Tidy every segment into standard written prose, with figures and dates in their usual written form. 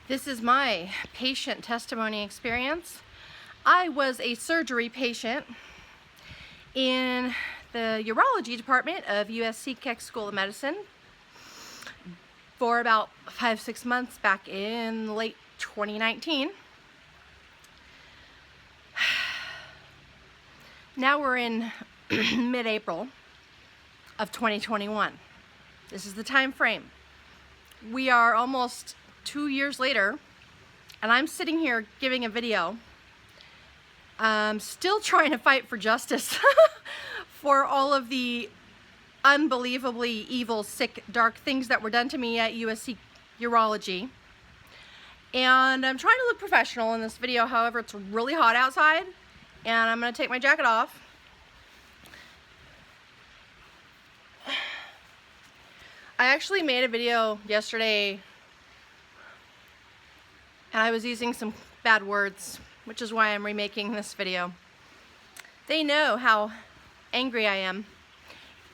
This is my patient testimony experience. I was a surgery patient in the urology department of USC School of Medicine for about 5-6 months back in late 2019. Now we're in mid-April of 2021. This is the time frame. We are almost 2 years later, and I'm sitting here giving a video, still trying to fight for justice for all of the unbelievably evil, sick, dark things that were done to me at USC Urology. And I'm trying to look professional in this video. However, it's really hot outside, and I'm going to take my jacket off. I actually made a video yesterday, and I was using some bad words, which is why I'm remaking this video. They know how angry I am,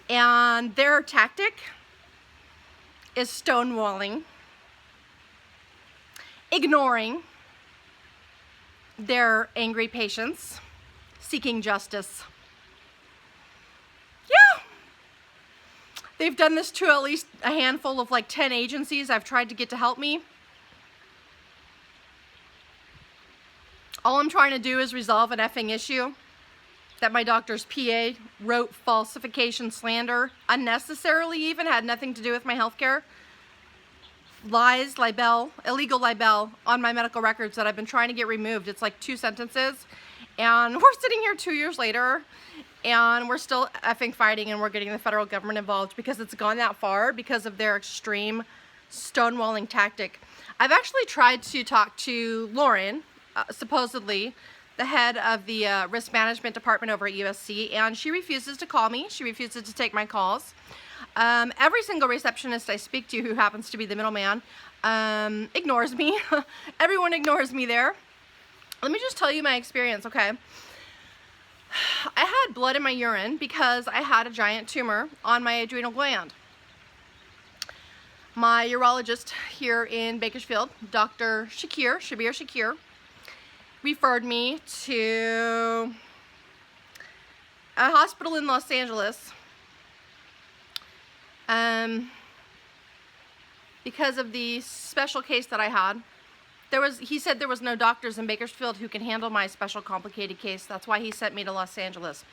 and their tactic is stonewalling, ignoring their angry patients, seeking justice. Yeah! They've done this to at least a handful of like 10 agencies I've tried to get to help me. All I'm trying to do is resolve an effing issue that my doctor's PA wrote falsification slander, unnecessarily even, had nothing to do with my health care. Lies, libel, illegal libel on my medical records that I've been trying to get removed. It's like 2 sentences. And we're sitting here 2 years later, and we're still effing fighting, and we're getting the federal government involved because it's gone that far because of their extreme stonewalling tactic. I've actually tried to talk to Lauren, supposedly the head of the risk management department over at USC, and she refuses to call me. She refuses to take my calls. Every single receptionist I speak to who happens to be the middleman ignores me. Everyone ignores me there. Let me just tell you my experience, okay? I had blood in my urine because I had a giant tumor on my adrenal gland. My urologist here in Bakersfield, Dr. Shabir, referred me to a hospital in Los Angeles because of the special case that I had. He said there was no doctors in Bakersfield who can handle my special complicated case. That's why he sent me to Los Angeles.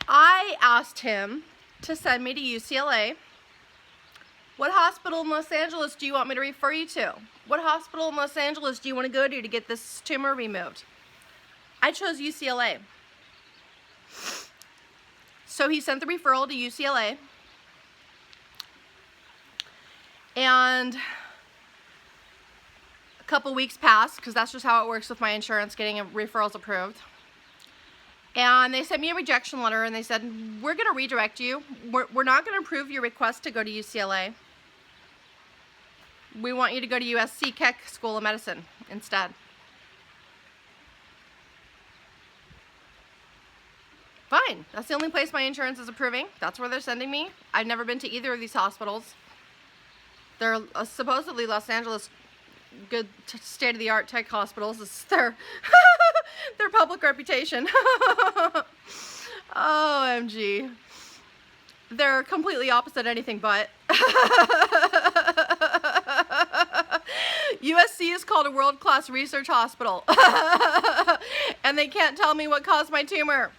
I asked him to send me to UCLA. What hospital in Los Angeles do you want me to refer you to? What hospital in Los Angeles do you want to go to get this tumor removed? I chose UCLA. So he sent the referral to UCLA. And a couple weeks passed, because that's just how it works with my insurance, getting referrals approved. And they sent me a rejection letter, and they said, we're going to redirect you. We're not going to approve your request to go to UCLA. We want you to go to USC School of Medicine instead. Fine. That's the only place my insurance is approving. That's where they're sending me. I've never been to either of these hospitals. They're supposedly Los Angeles good state-of-the-art tech hospitals. It's their public reputation. OMG. They're completely opposite anything but. USC is called a world-class research hospital. And they can't tell me what caused my tumor.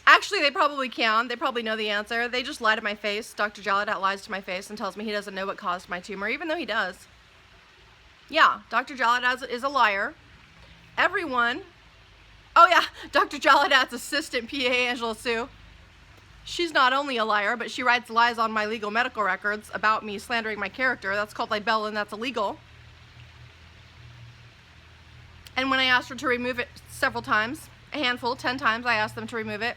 Actually, they probably can. They probably know the answer. They just lie to my face. Dr. Jaladat lies to my face and tells me he doesn't know what caused my tumor, even though he does. Yeah, Dr. Jaladat is a liar. Everyone. Oh yeah, Dr. Jaladat's assistant, PA Angela Sue. She's not only a liar, but she writes lies on my legal medical records about me slandering my character. That's called libel, and that's illegal. And when I asked her to remove it several times, a handful, 10 times, I asked them to remove it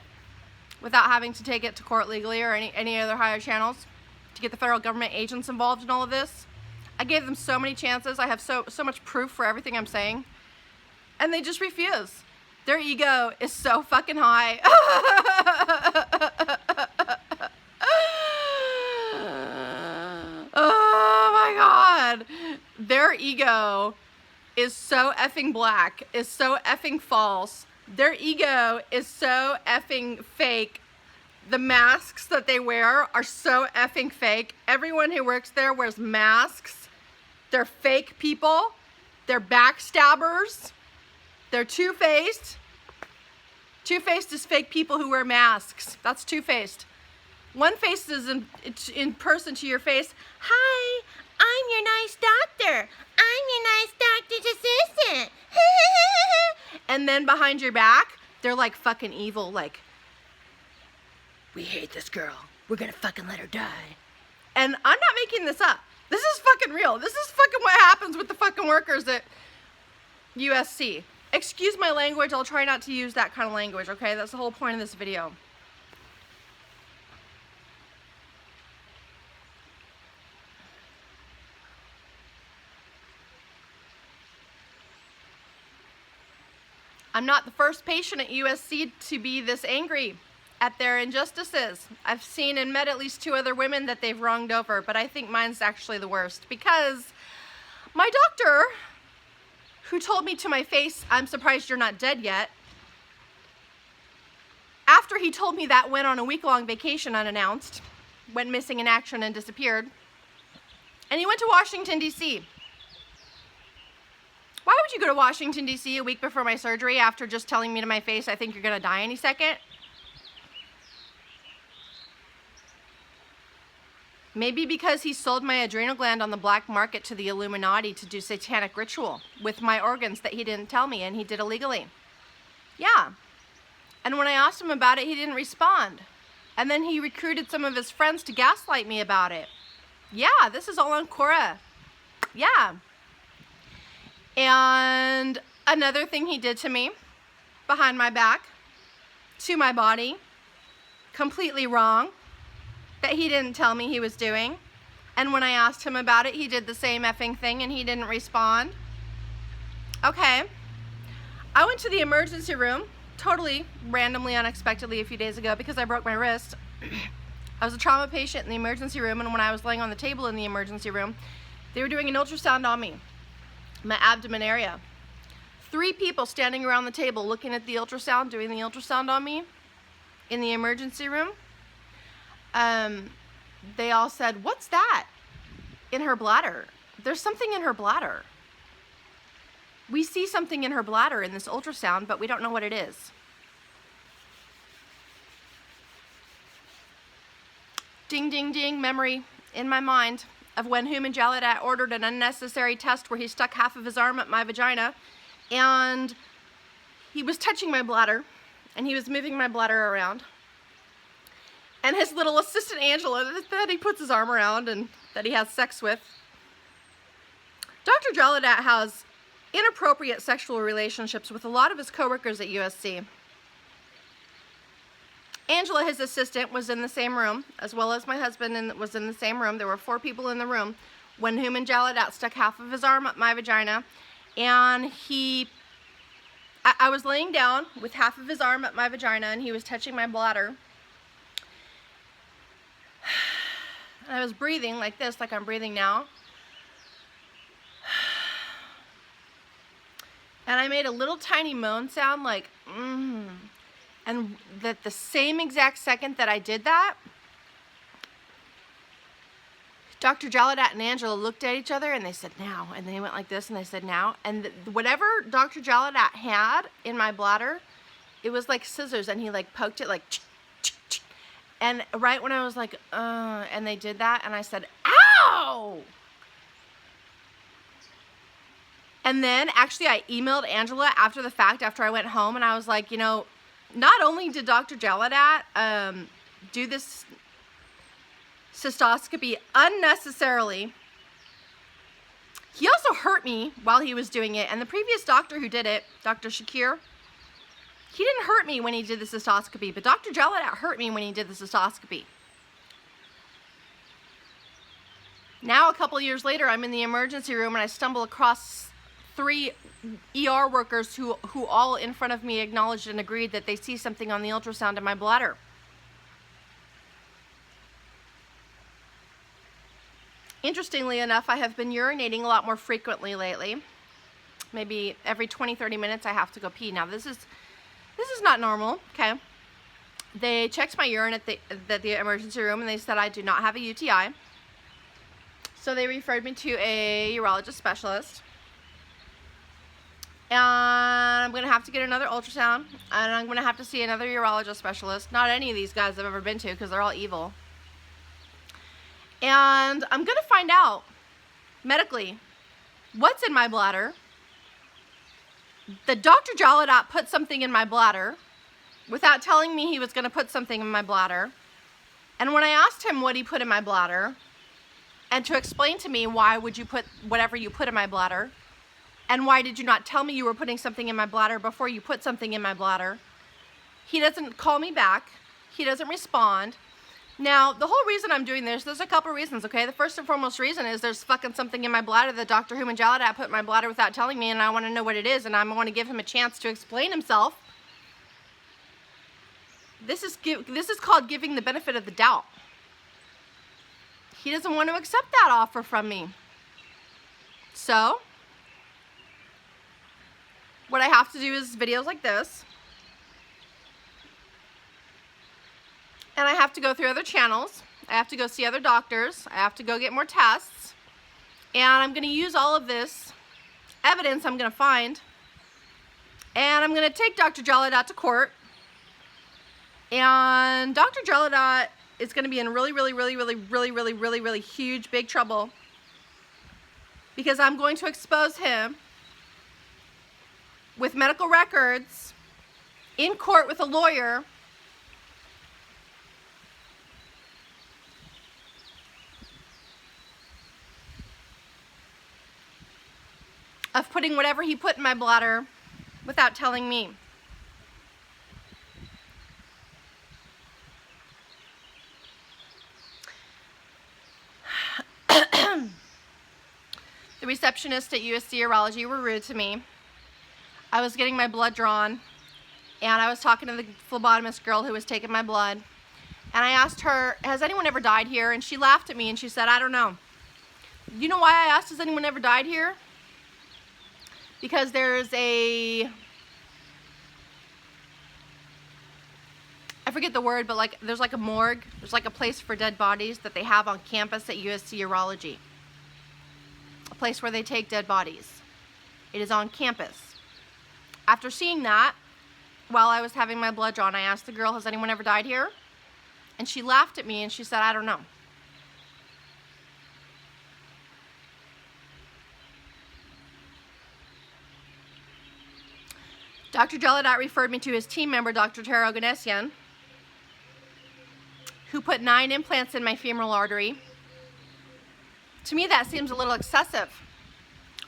without having to take it to court legally or any other higher channels to get the federal government agents involved in all of this. I gave them so many chances. I have so much proof for everything I'm saying. And they just refuse. Their ego is so fucking high. Oh my God. their ego is so effing black, is so effing false. Their ego is so effing fake. The masks that they wear are so effing fake. Everyone who works there wears masks. They're fake people. They're backstabbers. They're two-faced. Two-faced is fake people who wear masks. That's two-faced. One-faced is in person to your face. Hi, I'm your nice doctor. I'm your nice doctor's assistant. And then behind your back, they're like fucking evil, like, we hate this girl. We're gonna fucking let her die. And I'm not making this up. This is fucking real. This is fucking what happens with the fucking workers at USC. Excuse my language. I'll try not to use that kind of language, okay? That's the whole point of this video. I'm not the first patient at USC to be this angry at their injustices. I've seen and met at least 2 other women that they've wronged over, but I think mine's actually the worst because my doctor, who told me to my face, I'm surprised you're not dead yet, after he told me that, went on a week-long vacation unannounced, went missing in action and disappeared, and he went to Washington, D.C. Why would you go to Washington, D.C. a week before my surgery after just telling me to my face, I think you're gonna die any second? Maybe because he sold my adrenal gland on the black market to the Illuminati to do satanic ritual with my organs that he didn't tell me, and he did illegally. Yeah. And when I asked him about it, he didn't respond. And then he recruited some of his friends to gaslight me about it. Yeah, this is all on Quora. Yeah. And another thing he did to me, behind my back, to my body, completely wrong, that he didn't tell me he was doing. And when I asked him about it, he did the same effing thing and he didn't respond. Okay. I went to the emergency room, totally randomly, unexpectedly a few days ago because I broke my wrist. I was a trauma patient in the emergency room, and when I was laying on the table in the emergency room, they were doing an ultrasound on me, my abdomen area. 3 people standing around the table looking at the ultrasound, doing the ultrasound on me in the emergency room. They all said, "What's that in her bladder? There's something in her bladder. We see something in her bladder in this ultrasound, but we don't know what it is." Ding, ding, ding, memory in my mind of when Human Jaladat ordered an unnecessary test where he stuck half of his arm up my vagina, and he was touching my bladder, and he was moving my bladder around. And his little assistant Angela that he puts his arm around and that he has sex with. Dr. Jaladat has inappropriate sexual relationships with a lot of his coworkers at USC. Angela, his assistant, was in the same room, as well as my husband was in the same room. There were 4 people in the room when Human Jaladat stuck half of his arm up my vagina, and I was laying down with half of his arm up my vagina, and he was touching my bladder. And I was breathing like this, like I'm breathing now. And I made a little tiny moan sound like, And that the same exact second that I did that, Dr. Jaladat and Angela looked at each other and they said, "Now." And they went like this and they said, "Now." And whatever Dr. Jaladat had in my bladder, it was like scissors, and he like poked it like, and right when I was like, and they did that, and I said, "Ow!" And then actually I emailed Angela after the fact, after I went home, and I was like, not only did Dr. Jaladat do this cystoscopy unnecessarily, he also hurt me while he was doing it. And the previous doctor who did it, Dr. Shakir, he didn't hurt me when he did the cystoscopy, but Dr. Jaladat hurt me when he did the cystoscopy. Now, a couple years later, I'm in the emergency room and I stumble across 3 ER workers who all in front of me acknowledged and agreed that they see something on the ultrasound in my bladder. Interestingly enough, I have been urinating a lot more frequently lately. Maybe every 20-30 minutes I have to go pee. Now this is not normal, okay? They checked my urine at the emergency room and they said I do not have a UTI. So they referred me to a urologist specialist. And I'm going to have to get another ultrasound, and I'm going to have to see another urologist specialist. Not any of these guys I've ever been to, because they're all evil. And I'm going to find out, medically, what's in my bladder. The Dr. Jaladat put something in my bladder without telling me he was going to put something in my bladder. And when I asked him what he put in my bladder, and to explain to me why would you put whatever you put in my bladder, and why did you not tell me you were putting something in my bladder before you put something in my bladder, he doesn't call me back. He doesn't respond. Now, the whole reason I'm doing this, there's a couple reasons, okay? The first and foremost reason is there's fucking something in my bladder that Dr. Jaladat put in my bladder without telling me, and I want to know what it is, and I want to give him a chance to explain himself. This is called giving the benefit of the doubt. He doesn't want to accept that offer from me. So what I have to do is videos like this. And I have to go through other channels. I have to go see other doctors. I have to go get more tests. And I'm going to use all of this evidence I'm going to find. And I'm going to take Dr. Jaladat to court. And Dr. Jaladat is going to be in really huge, big trouble. Because I'm going to expose him with medical records in court with a lawyer of putting whatever he put in my bladder without telling me. The receptionists at USC Urology were rude to me. I was getting my blood drawn, and I was talking to the phlebotomist girl who was taking my blood, and I asked her, has anyone ever died here? And she laughed at me and she said, I don't know. You know why I asked, has anyone ever died here? Because there's I forget the word, but there's like a morgue, there's like a place for dead bodies that they have on campus at USC Urology. A place where they take dead bodies. It is on campus. After seeing that, while I was having my blood drawn, I asked the girl, has anyone ever died here? And she laughed at me and she said, I don't know. Dr. Jaladat referred me to his team member, Dr. Taro Ganesian, who put 9 implants in my femoral artery. To me, that seems a little excessive.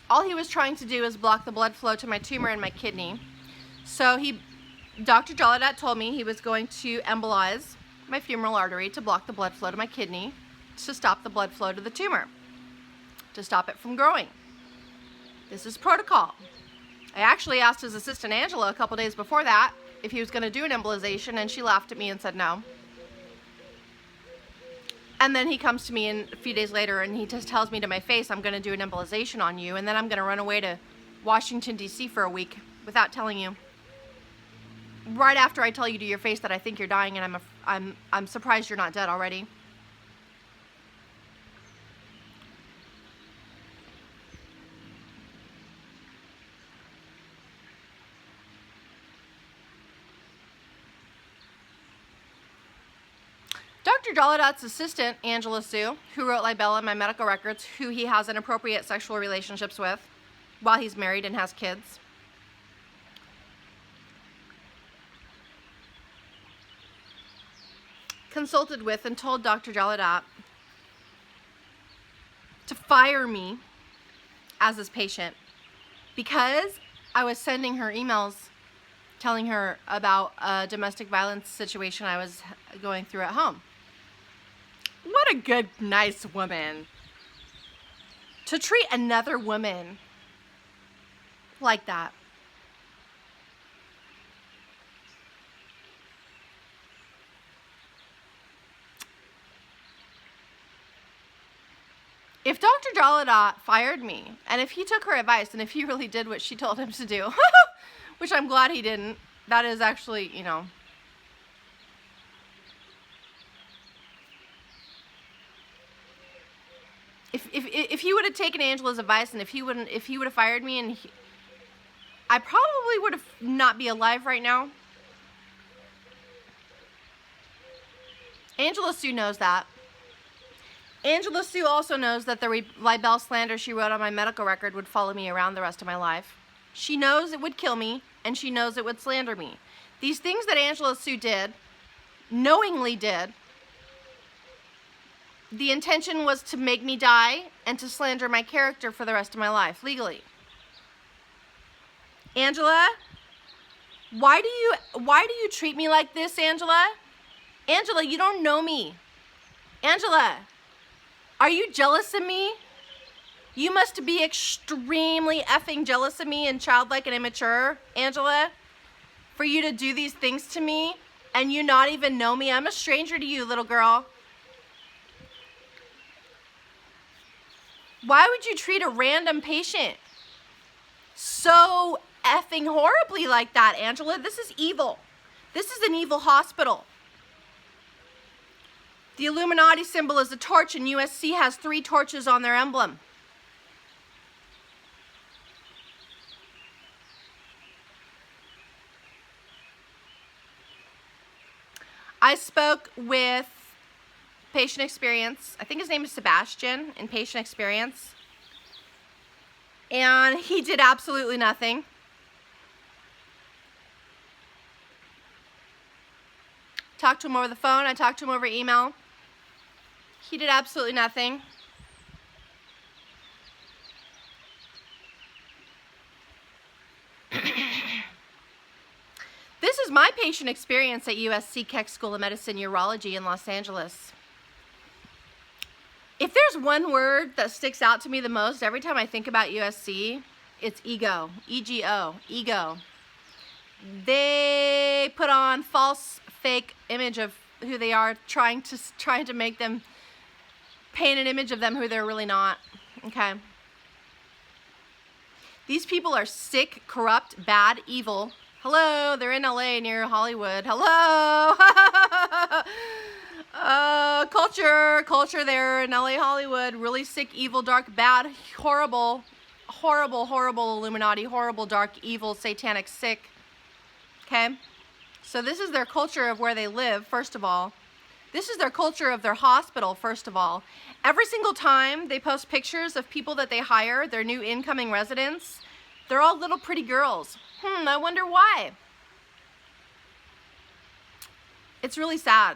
All he was trying to do is block the blood flow to my tumor in my kidney. So Dr. Jaladat told me he was going to embolize my femoral artery to block the blood flow to my kidney, to stop the blood flow to the tumor, to stop it from growing. This is protocol. I actually asked his assistant Angela a couple days before that if he was going to do an embolization, and she laughed at me and said no. And then he comes to me a few days later and he just tells me to my face, I'm going to do an embolization on you, and then I'm going to run away to Washington, D.C. for a week without telling you. Right after I tell you to your face that I think you're dying, and I'm surprised you're not dead already. Dr. Jaladat's assistant, Angela Sue, who wrote libel in my medical records, who he has inappropriate sexual relationships with while he's married and has kids, consulted with and told Dr. Jaladat to fire me as his patient because I was sending her emails telling her about a domestic violence situation I was going through at home. What a good, nice woman. To treat another woman like that. Dr. Jalada fired me, and if he took her advice, and if he really did what she told him to do, which I'm glad he didn't, that is actually, you know, if he would have taken Angela's advice, and if he would have fired me, and I probably would have not be alive right now. Angela Sue knows that. Angela Sue also knows that the libel slander she wrote on my medical record would follow me around the rest of my life. She knows it would kill me, and she knows it would slander me. These things that Angela Sue did, knowingly did, the intention was to make me die and to slander my character for the rest of my life, legally. Angela, why do you treat me like this, Angela? Angela, you don't know me. Angela, are you jealous of me? You must be extremely effing jealous of me and childlike and immature, Angela, for you to do these things to me and you not even know me. I'm a stranger to you, little girl. Why would you treat a random patient so effing horribly like that, Angela? This is evil. This is an evil hospital. The Illuminati symbol is a torch, and USC has 3 torches on their emblem. I spoke with Patient Experience. I think his name is Sebastian in Patient Experience. And he did absolutely nothing. Talked to him over the phone. I talked to him over email. He did absolutely nothing. This is my patient experience at USC Keck School of Medicine Urology in Los Angeles. If there's one word that sticks out to me the most every time I think about USC, it's ego. E-G-O. Ego. They put on false, fake image of who they are, trying to make them paint an image of them who they're really not. Okay. These people are sick, corrupt, bad, evil. Hello, they're in LA near Hollywood. Hello. Culture there in LA, Hollywood. Really sick, evil, dark, bad, horrible, Illuminati, horrible, dark, evil, satanic, sick. Okay? So this is their culture of where they live, first of all. This is their culture of their hospital, first of all. Every single time they post pictures of people that they hire, their new incoming residents, they're all little pretty girls. I wonder why. It's really sad.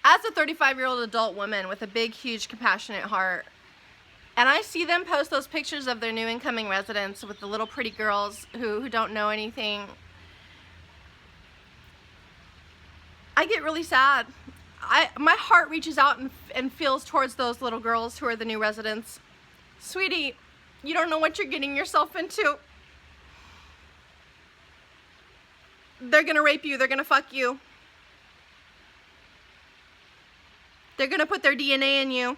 As a 35-year-old adult woman with a big, huge, compassionate heart, and I see them post those pictures of their new incoming residents with the little pretty girls who don't know anything, I get really sad. My heart reaches out and feels towards those little girls who are the new residents. Sweetie, you don't know what you're getting yourself into. They're gonna rape you, they're gonna fuck you. They're gonna put their DNA in you.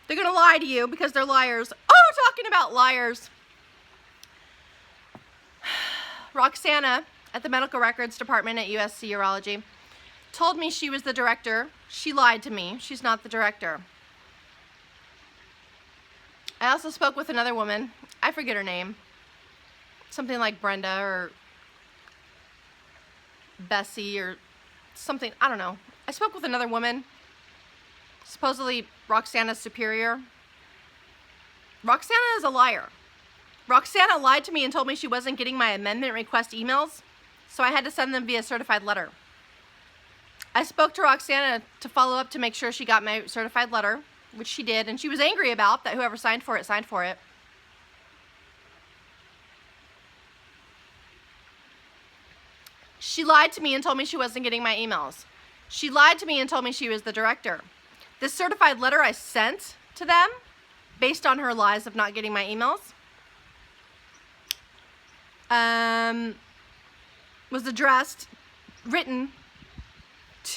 They're gonna lie to you because they're liars. Oh, talking about liars. Roxana at the medical records department at USC Urology told me she was the director. She lied to me. She's not the director. I also spoke with another woman. I forget her name. Something like Brenda or Bessie or something. I don't know. I spoke with another woman, supposedly Roxana's superior. Roxana is a liar. Roxana lied to me and told me she wasn't getting my amendment request emails, so I had to send them via certified letter. I spoke to Roxana to follow up to make sure she got my certified letter, which she did, and she was angry about that whoever signed for it signed for it. She lied to me and told me she wasn't getting my emails. She lied to me and told me she was the director. This certified letter I sent to them, based on her lies of not getting my emails, was addressed, written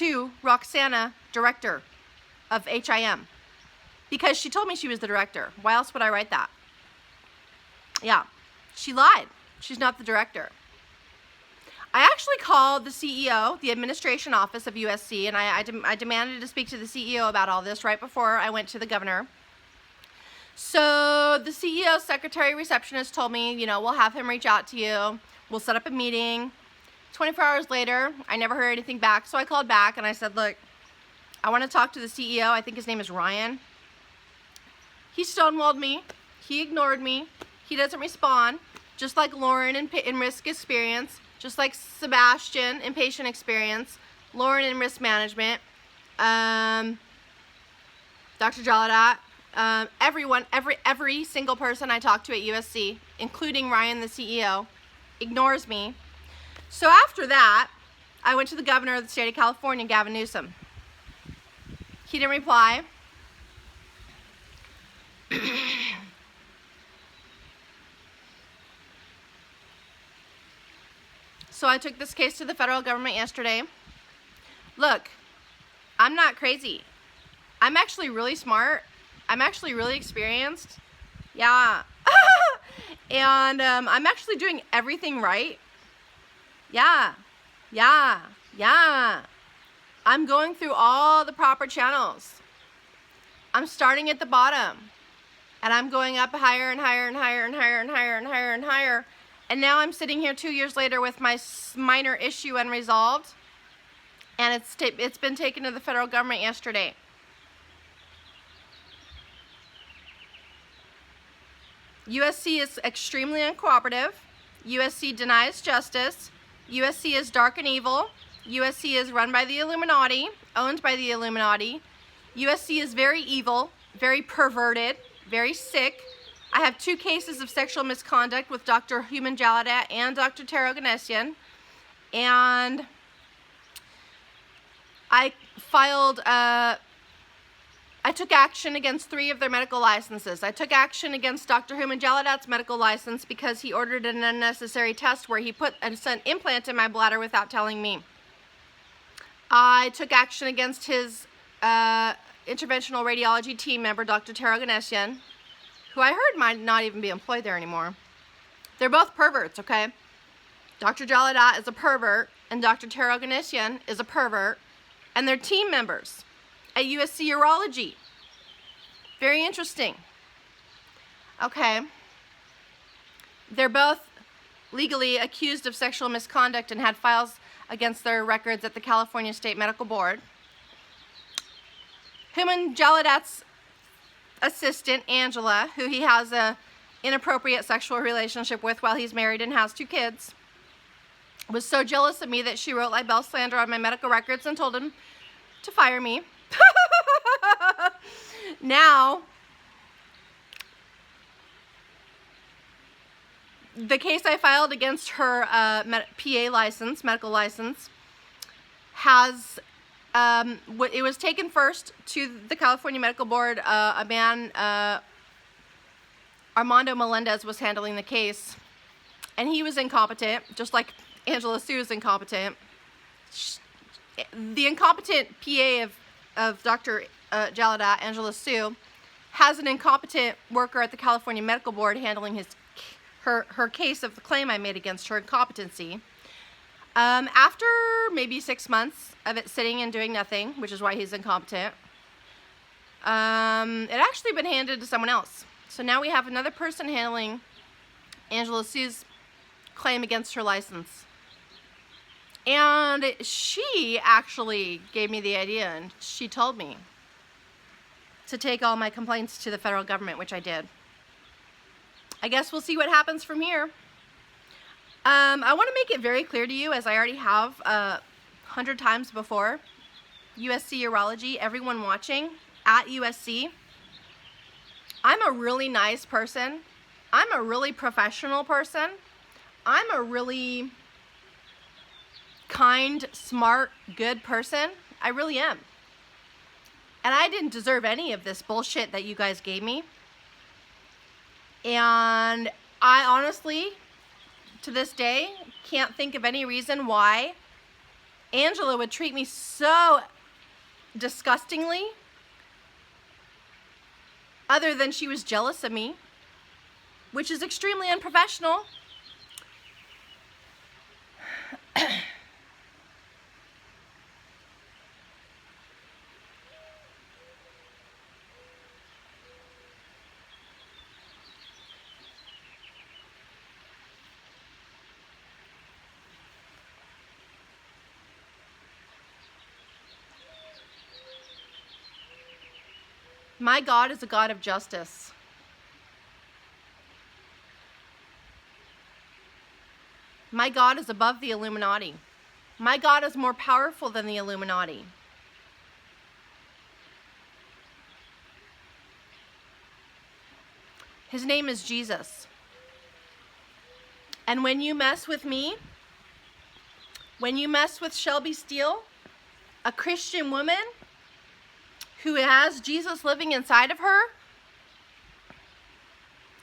to Roxana, director of HIM, because she told me she was the director. Why else would I write that? Yeah, she lied. She's not the director. I actually called the CEO, the administration office of USC, and I demanded to speak to the CEO about all this right before I went to the governor. So the CEO's secretary receptionist told me, you know, we'll have him reach out to you. We'll set up a meeting. 24 hours later, I never heard anything back. So I called back and I said, look, I want to talk to the CEO. I think his name is Ryan. He stonewalled me. He ignored me. He doesn't respond. Just like Lauren in risk experience. Just like Sebastian in patient experience. Lauren in risk management. Dr. Jaladat. Everyone, every single person I talked to at USC, including Ryan, the CEO, ignores me. So after that, I went to the governor of the state of California, Gavin Newsom. He didn't reply. So I took this case to the federal government yesterday. Look, I'm not crazy. I'm actually really smart. I'm actually really experienced. Yeah. And I'm actually doing everything right. Yeah. I'm going through all the proper channels. I'm starting at the bottom. And I'm going up higher and higher and higher and higher and higher and higher and higher. And now I'm sitting here 2 years later with my minor issue unresolved. And it's been taken to the federal government yesterday. USC is extremely uncooperative. USC denies justice. USC is dark and evil. USC is run by the Illuminati, owned by the Illuminati. USC is very evil, very perverted, very sick. I have 2 cases of sexual misconduct with Dr. Human Jaladat and Dr. Taro Ganesian. And I filed, I took action against 3 of their medical licenses. I took action against Dr. Human Jaladat's medical license because he ordered an unnecessary test where he put an implant in my bladder without telling me. I took action against his interventional radiology team member, Dr. Taro Ganesian, who I heard might not even be employed there anymore. They're both perverts, okay? Dr. Jaladat is a pervert, and Dr. Taro Ganesian is a pervert, and they're team members at USC Urology. Very interesting. Okay. They're both legally accused of sexual misconduct and had files against their records at the California State Medical Board. Human Jaladat's assistant, Angela, who he has a inappropriate sexual relationship with while he's married and has 2 kids, was so jealous of me that she wrote libel slander on my medical records and told him to fire me. Now, the case I filed against her PA license, medical license, has, it was taken first to the California Medical Board. A man, Armando Melendez, was handling the case, and he was incompetent, just like Angela Sue is incompetent. The incompetent PA of Dr. Jaladat, Angela Sue, has an incompetent worker at the California Medical Board handling her case of the claim I made against her incompetency. After maybe 6 months of it sitting and doing nothing, which is why he's incompetent, it actually been handed to someone else. So now we have another person handling Angela Sue's claim against her license. And she actually gave me the idea, and she told me to take all my complaints to the federal government, which I did. I guess we'll see what happens from here. I want to make it very clear to you, as I already have 100 times before, USC Urology, everyone watching at USC, I'm a really nice person. I'm a really professional person. I'm a really kind, smart, good person. I really am. And I didn't deserve any of this bullshit that you guys gave me. And I honestly, to this day, can't think of any reason why Angela would treat me so disgustingly, other than she was jealous of me, which is extremely unprofessional. My God is a God of justice. My God is above the Illuminati. My God is more powerful than the Illuminati. His name is Jesus. And when you mess with me, when you mess with Shelby Steele, a Christian woman who has Jesus living inside of her,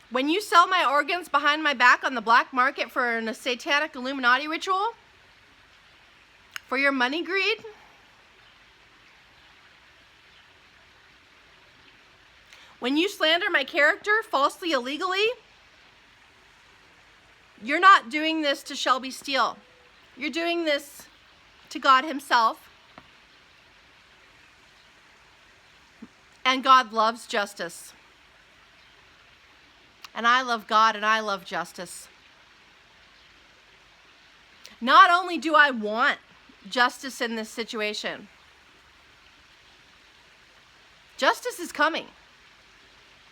when you sell my organs behind my back on the black market for a satanic Illuminati ritual, for your money greed, when you slander my character falsely, illegally, you're not doing this to Shelby Steele. You're doing this to God himself. And God loves justice. And I love God and I love justice. Not only do I want justice in this situation, justice is coming.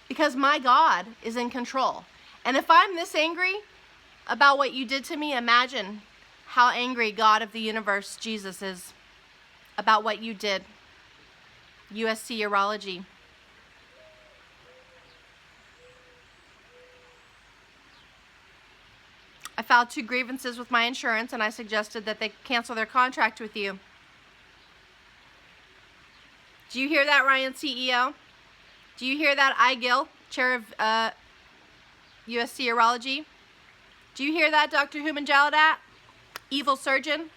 Because my God is in control. And if I'm this angry about what you did to me, imagine how angry God of the universe, Jesus, is about what you did. USC Urology. I filed 2 grievances with my insurance and I suggested that they cancel their contract with you. Do you hear that, Ryan, CEO? Do you hear that, Gil, chair of USC Urology? Do you hear that, Dr. Human Jaladat, evil surgeon?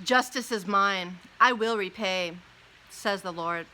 Justice is mine. I will repay, says the Lord.